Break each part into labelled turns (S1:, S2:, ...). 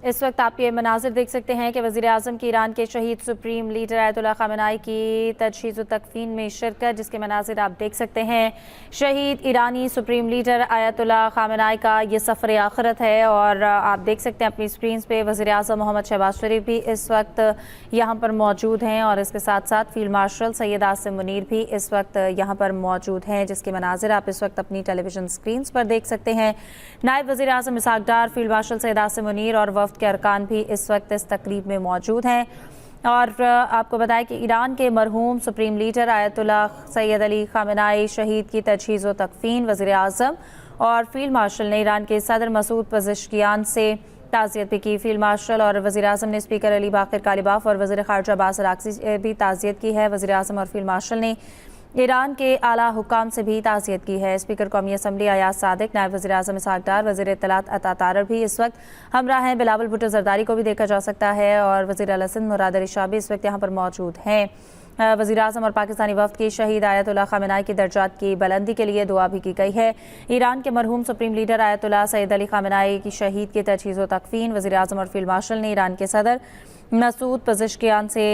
S1: اس وقت آپ یہ مناظر دیکھ سکتے ہیں کہ وزیر اعظم کی ایران کے شہید سپریم لیڈر آیت اللہ خامنہئی کی تجہیز و تکفین میں شرکت، جس کے مناظر آپ دیکھ سکتے ہیں۔ شہید ایرانی سپریم لیڈر آیت اللہ خامنہئی کا یہ سفر آخرت ہے، اور آپ دیکھ سکتے ہیں اپنی اسکرینز پہ وزیر اعظم محمد شہباز شریف بھی اس وقت یہاں پر موجود ہیں، اور اس کے ساتھ ساتھ فیلڈ مارشل سید عاصم منیر بھی اس وقت یہاں پر موجود ہیں، جس کے مناظر آپ اس وقت اپنی ٹیلی ویژن اسکرینز پر دیکھ سکتے ہیں۔ نائب وزیر اعظم اسحاق ڈار، فیلڈ مارشل سید عاصم منیر اور وفد کے ارکان بھی اس وقت اس تقریب میں موجود ہیں۔ اور آپ کو بتائیں کہ ایران کے مرحوم سپریم لیڈر آیت اللہ سید علی خامنہئی شہید کی تجہیز و تکفین، وزیر اعظم اور فیلڈ مارشل نے ایران کے صدر مسعود پزشکیان سے تعزیت بھی کی۔ فیلڈ مارشل اور وزیر اعظم نے اسپیکر علی باقر کالیباف اور وزیر خارجہ عباس عراقچی سے بھی تعزیت کی ہے۔ وزیر اعظم اور فیلڈ مارشل نے ایران کے اعلیٰ حکام سے بھی تعزیت کی ہے۔ اسپیکر قومی اسمبلی ایاز صادق، نائب وزیر اعظم اسحاق ڈار، وزیر اطلاعات عطا تارڑ بھی اس وقت ہمراہ ہیں۔ بلاول بھٹو زرداری کو بھی دیکھا جا سکتا ہے، اور وزیر اعلیٰ سندھ مراد علی شاہ بھی اس وقت یہاں پر موجود ہیں۔ وزیر اعظم اور پاکستانی وفد کی شہید آیت اللہ خامنہئی کی درجات کی بلندی کے لیے دعا بھی کی گئی ہے۔ ایران کے مرحوم سپریم لیڈر آیت اللہ سید علی خامنہئی کی شہید کی تجہیز و تکفین، وزیر اعظم اور فیلڈ مارشل نے ایران کے صدر مسعود پزشکیان سے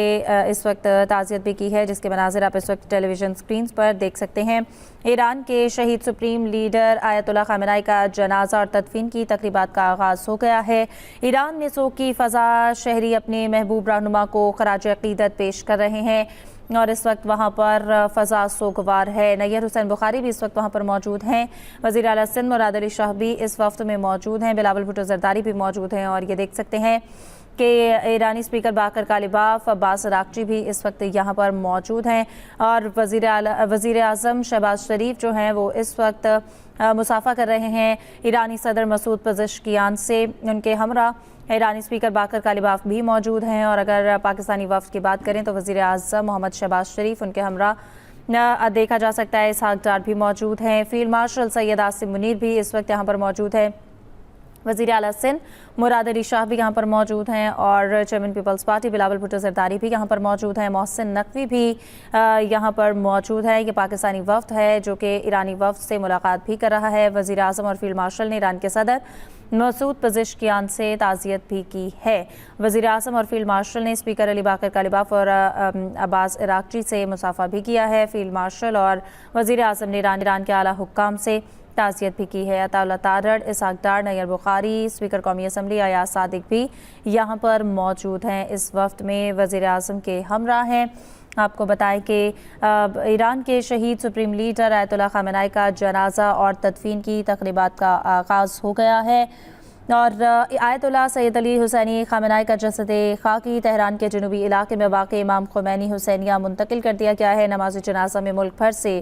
S1: اس وقت تعزیت بھی کی ہے، جس کے مناظر آپ اس وقت ٹیلی ویژن سکرینز پر دیکھ سکتے ہیں۔ ایران کے شہید سپریم لیڈر آیت اللہ خامنہئی کا جنازہ اور تدفین کی تقریبات کا آغاز ہو گیا ہے۔ ایران میں سوگ کی فضا، شہری اپنے محبوب رہنما کو خراج عقیدت پیش کر رہے ہیں، اور اس وقت وہاں پر فضا سوگوار ہے۔ نیّر حسین بخاری بھی اس وقت وہاں پر موجود ہیں۔ وزیر اعلیٰ سندھ مراد علی شاہ بھی اس وفد میں موجود ہیں۔ بلاول بھٹو زرداری بھی موجود ہیں، اور یہ دیکھ سکتے ہیں کہ ایرانی اسپیکر باقر کالیباف، عباس عراقچی بھی اس وقت یہاں پر موجود ہیں، اور وزیر اعظم شہباز شریف جو ہیں وہ اس وقت مصافحہ کر رہے ہیں ایرانی صدر مسعود پزشکیان سے۔ ان کے ہمراہ ایرانی اسپیکر باقر کالیباف بھی موجود ہیں، اور اگر پاکستانی وفد کی بات کریں تو وزیر اعظم محمد شہباز شریف ان کے ہمراہ دیکھا جا سکتا ہے۔ اسحاق ڈار بھی موجود ہیں۔ فیلڈ مارشل سید عاصم منیر بھی اس وقت یہاں پر موجود ہے۔ وزیر اعلیٰ سندھ مراد علی شاہ بھی یہاں پر موجود ہیں، اور chairman Peoples party Bilawal Bhutto Zardari بھی یہاں پر موجود ہیں۔ محسن نقوی بھی یہاں پر موجود ہے۔ یہ پاکستانی وفد ہے جو کہ ایرانی وفد سے ملاقات بھی کر رہا ہے۔ وزیر اعظم اور فیلڈ مارشل نے ایران کے صدر مسعود پزشکیان سے تعزیت بھی کی ہے۔ وزیر اعظم اور فیلڈ مارشل نے اسپیکر علی باقر کالیباف اور عباس عراقچی سے مصافحہ بھی کیا ہے۔ فیلڈ مارشل اور وزیر اعظم نے ایران کے اعلیٰ حکام سے تعزیت بھی کی ہے۔ عطا اللہ تارڑ، اسحاق ڈار، نیّر بخاری، اسپیکر قومی اسمبلی ایاز صادق بھی یہاں پر موجود ہیں۔ اس وفد میں وزیر اعظم کے ہمراہ ہیں۔ آپ کو بتائیں کہ ایران کے شہید سپریم لیڈر آیت اللہ خامنہئی کا جنازہ اور تدفین کی تقریبات کا آغاز ہو گیا ہے، اور آیت اللہ سید علی حسینی خامنہئی کا جسد خاکی تہران کے جنوبی علاقے میں واقع امام خمینی حسینیہ منتقل کر دیا گیا ہے۔ نماز جنازہ میں ملک بھر سے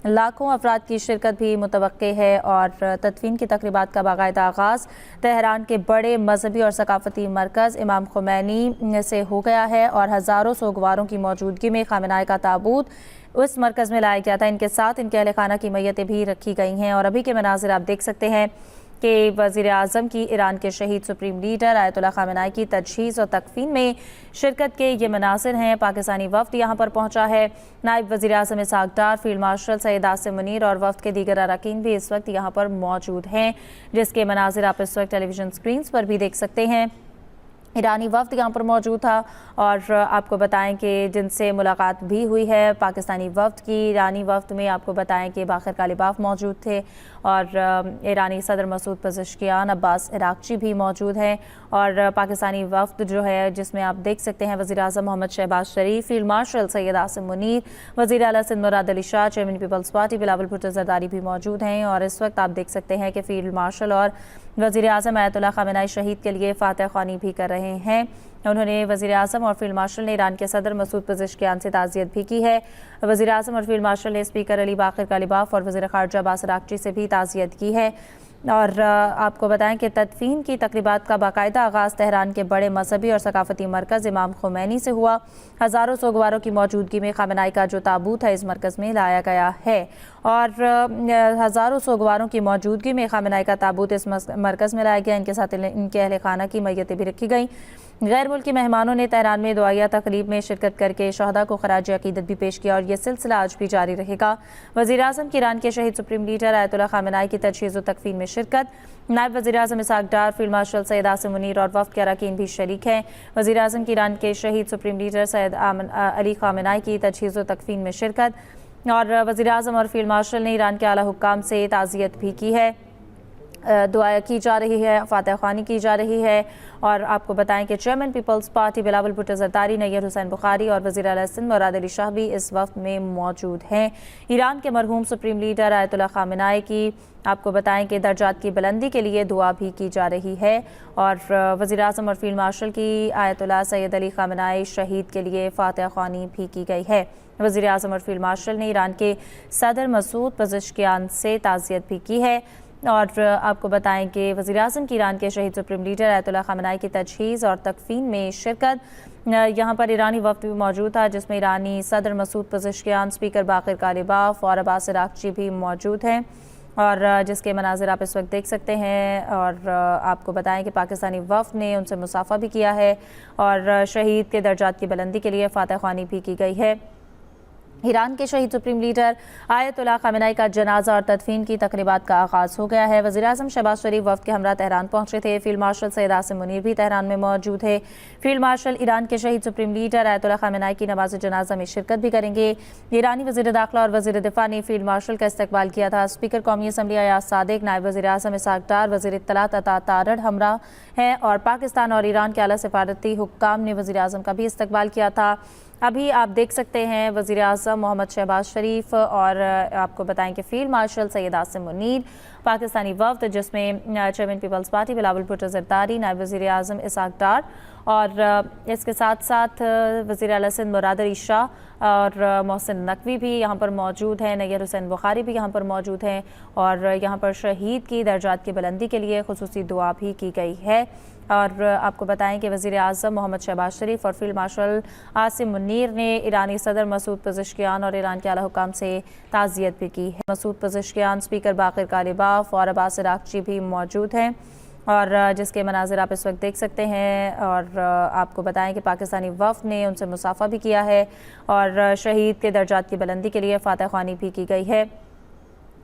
S1: لاکھوں افراد کی شرکت بھی متوقع ہے، اور تدفین کی تقریبات کا باقاعدہ آغاز تہران کے بڑے مذہبی اور ثقافتی مرکز امام خمینی سے ہو گیا ہے، اور ہزاروں سوگواروں کی موجودگی میں خامنہئی کا تابوت اس مرکز میں لایا گیا تھا۔ ان کے ساتھ ان کے اہل خانہ کی میتیں بھی رکھی گئی ہیں، اور ابھی کے مناظر آپ دیکھ سکتے ہیں کہ وزیر اعظم کی ایران کے شہید سپریم لیڈر آیت اللہ خامنہئی کی تجہیز اور تکفین میں شرکت کے یہ مناظر ہیں۔ پاکستانی وفد یہاں پر پہنچا ہے۔ نائب وزیر اعظم اسحاق ڈار، فیلڈ مارشل سید عاصم منیر اور وفد کے دیگر اراکین بھی اس وقت یہاں پر موجود ہیں، جس کے مناظر آپ اس وقت ٹیلی ویژن سکرینز پر بھی دیکھ سکتے ہیں۔ ایرانی وفد یہاں پر موجود تھا، اور آپ کو بتائیں کہ جن سے ملاقات بھی ہوئی ہے پاکستانی وفد کی، ایرانی وفد میں آپ کو بتائیں کہ باقر کالیباف موجود تھے، اور ایرانی صدر مسعود پزشکیان، عباس عراقچی بھی موجود ہیں، اور پاکستانی وفد جو ہے جس میں آپ دیکھ سکتے ہیں وزیر اعظم محمد شہباز شریف، فیلڈ مارشل سید عاصم منیر، وزیر اعلیٰ Sindh Murad Ali Shah, chairman Peoples party Bilawal Bhutto Zardari بھی موجود ہیں، اور اس وقت آپ دیکھ سکتے ہیں کہ فیلڈ مارشل اور وزیر اعظم آیت اللہ خامنہئی شہید کے لیے فاتح خوانی بھی کر رہے ہیں۔ انہوں نے وزیر اعظم اور فیلڈ مارشل نے ایران کے صدر مسعود پزشکیان سے تعزیت بھی کی ہے۔ وزیر اعظم اور فیلڈ مارشل نے اسپیکر علی باقر کالیباف اور وزیر خارجہ عباس عراقچی سے بھی تعزیت کی ہے، اور آپ کو بتائیں کہ تدفین کی تقریبات کا باقاعدہ آغاز تہران کے بڑے مذہبی اور ثقافتی مرکز امام خمینی سے ہوا۔ ہزاروں سوگواروں کی موجودگی میں خامنہئی کا جو تابوت ہے اس مرکز میں لایا گیا ہے، اور ہزاروں سوگواروں کی موجودگی میں خامنہ ای کا تابوت اس مرکز میں لایا گیا۔ ان کے ساتھ ان کے اہل خانہ کی میتیں بھی رکھی گئیں۔ غیر ملکی مہمانوں نے تہران میں دعائیہ تقریب میں شرکت کر کے شہداء کو خراج عقیدت بھی پیش کیا اور یہ سلسلہ آج بھی جاری رہے گا۔ وزیر اعظم کی ایران کے شہید سپریم لیڈر آیت اللہ خامنہ ای کی تجہیز و تکفین میں شرکت۔ نائب وزیر اعظم اسحاق ڈار، فیلڈ مارشل سید عاصم منیر اور وفد کے اراکین بھی شریک ہیں۔ وزیر اعظم کی ایران کے شہید سپریم لیڈر سید علی خامنہ ای کی تجہیز و تکفین میں شرکت اور وزیر اعظم اور فیلڈ مارشل نے ایران کے اعلیٰ حکام سے تعزیت بھی کی ہے، دعا کی جا رہی ہے، فاتح خوانی کی جا رہی ہے۔ اور آپ کو بتائیں کہ chairman Peoples party Bilawal Bhutto Zardari, Nayyar Hussain Bukhari اور وزیر اعلیٰ سندھ مراد علی شاہ بھی اس وفد میں موجود ہیں۔ ایران کے مرحوم سپریم لیڈر آیت اللہ خامنہ ای کی آپ کو بتائیں کہ درجات کی بلندی کے لیے دعا بھی کی جا رہی ہے اور وزیر اعظم اور فیلڈ مارشل کی آیت اللہ سید علی خامنہ ای شہید کے لیے فاتح خوانی بھی کی گئی ہے۔ وزیر اعظم اور فیلڈ مارشل نے ایران کے صدر مسعود پزشکیان سے تعزیت بھی کی ہے اور آپ کو بتائیں کہ وزیر اعظم کی ایران کے شہید سپریم لیڈر آیت اللہ خامنہ ای کی تجہیز اور تکفین میں شرکت۔ یہاں پر ایرانی وفد بھی موجود تھا جس میں ایرانی صدر مسعود پزشکیان، اسپیکر باقر کالباف اور عباس عراقچی بھی موجود ہیں اور جس کے مناظر آپ اس وقت دیکھ سکتے ہیں۔ اور آپ کو بتائیں کہ پاکستانی وفد نے ان سے مصافحہ بھی کیا ہے اور شہید کے درجات کی بلندی کے لیے فاتح خوانی بھی کی گئی ہے۔ ایران کے شہید سپریم لیڈر آیت اللہ خامنہ ای کا جنازہ اور تدفین کی تقریبات کا آغاز ہو گیا ہے۔ وزیر اعظم شہباز شریف وفد کے ہمراہ تہران پہنچے تھے۔ فیلڈ مارشل سید عاصم منیر بھی تہران میں موجود ہے۔ فیلڈ مارشل ایران کے شہید سپریم لیڈر آیت اللہ خامنہ ای کی نماز جنازہ میں شرکت بھی کریں گے۔ ایرانی وزیر داخلہ اور وزیر دفاع نے فیلڈ مارشل کا استقبال کیا تھا۔ اسپیکر قومی اسمبلی ایاز صادق، نائب وزیر اعظم اسحاق ڈار، وزیر اطلاعات عطا تارڑ ہمراہ ہیں اور پاکستان اور ایران کے اعلیٰ سفارتی حکام نے وزیر اعظم کا بھی استقبال کیا تھا۔ ابھی آپ دیکھ سکتے ہیں وزیر اعظم محمد شہباز شریف اور آپ کو بتائیں کہ فیلڈ مارشل سید عاصم منیر، پاکستانی وفد جس میں chairman Peoples party Bilawal Bhutto Zardari, نائب وزیر اعظم اسحاق ڈار اور اس کے ساتھ ساتھ وزیر اعلیٰ سندھ مراد علی شاہ اور محسن نقوی بھی یہاں پر موجود ہیں، نیر حسین بخاری بھی یہاں پر موجود ہیں اور یہاں پر شہید کی درجات کی بلندی کے لیے خصوصی دعا بھی کی گئی ہے۔ اور آپ کو بتائیں کہ وزیر اعظم محمد شہباز شریف اور فیلڈ مارشل عاصم منیر نے ایرانی صدر مسعود پزشکیان اور ایران کے اعلیٰ حکام سے تعزیت بھی کی ہے۔ مسعود پزشکیان، اسپیکر باقر کالباف اور عباس عراقچی بھی موجود ہیں اور جس کے مناظر آپ اس وقت دیکھ سکتے ہیں اور آپ کو بتائیں کہ پاکستانی وفد نے ان سے مصافحہ بھی کیا ہے اور شہید کے درجات کی بلندی کے لیے فاتح خوانی بھی کی گئی ہے۔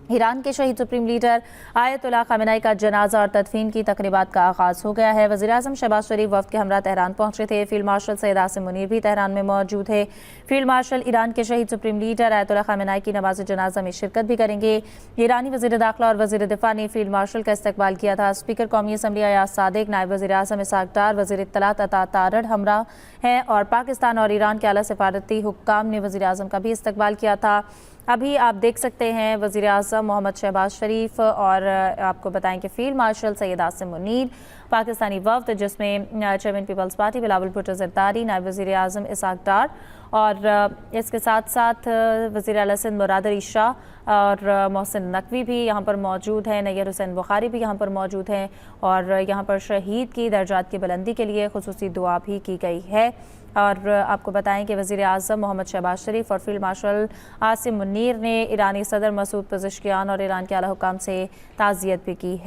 S1: ایران کے شہید سپریم لیڈر آیت اللہ خامنہ ای کا جنازہ اور تدفین کی تقریبات کا آغاز ہو گیا ہے۔ وزیر اعظم شہباز شریف وفد کے ہمراہ تہران پہنچے تھے۔ فیلڈ مارشل سید عاصم منیر بھی تہران میں موجود ہے۔ فیلڈ مارشل ایران کے شہید سپریم لیڈر آیت اللہ خامنہ ای کی نماز جنازہ میں شرکت بھی کریں گے۔ ایرانی وزیر داخلہ اور وزیر دفاع نے فیلڈ مارشل کا استقبال کیا تھا۔ اسپیکر قومی اسمبلی ایاز صادق، نائب وزیر اعظم اسحاق ڈار، وزیر اطلاعات عطا تارڑ ہمراہ ہیں اور پاکستان اور ایران کے اعلیٰ سفارتی حکام نے وزیر اعظم کا بھی استقبال کیا تھا۔ ابھی آپ دیکھ سکتے ہیں وزیر اعظم محمد شہباز شریف اور آپ کو بتائیں کہ فیلڈ مارشل سید عاصم منیر، پاکستانی وفد جس میں chairman Peoples party Bilawal Bhutto Zardari, نائب وزیر اعظم اسحاق ڈار اور اس کے ساتھ ساتھ وزیر اعلیٰ سندھ مراد علی شاہ اور محسن نقوی بھی یہاں پر موجود ہیں، نیر حسین بخاری بھی یہاں پر موجود ہیں اور یہاں پر شہید کی درجات کی بلندی کے لیے خصوصی دعا بھی کی گئی ہے۔ اور آپ کو بتائیں کہ وزیر اعظم محمد شہباز شریف اور فیلڈ مارشل عاصم منیر نے ایرانی صدر مسعود پزشکیان اور ایران کے اعلیٰ حکام سے تعزیت بھی کی ہے۔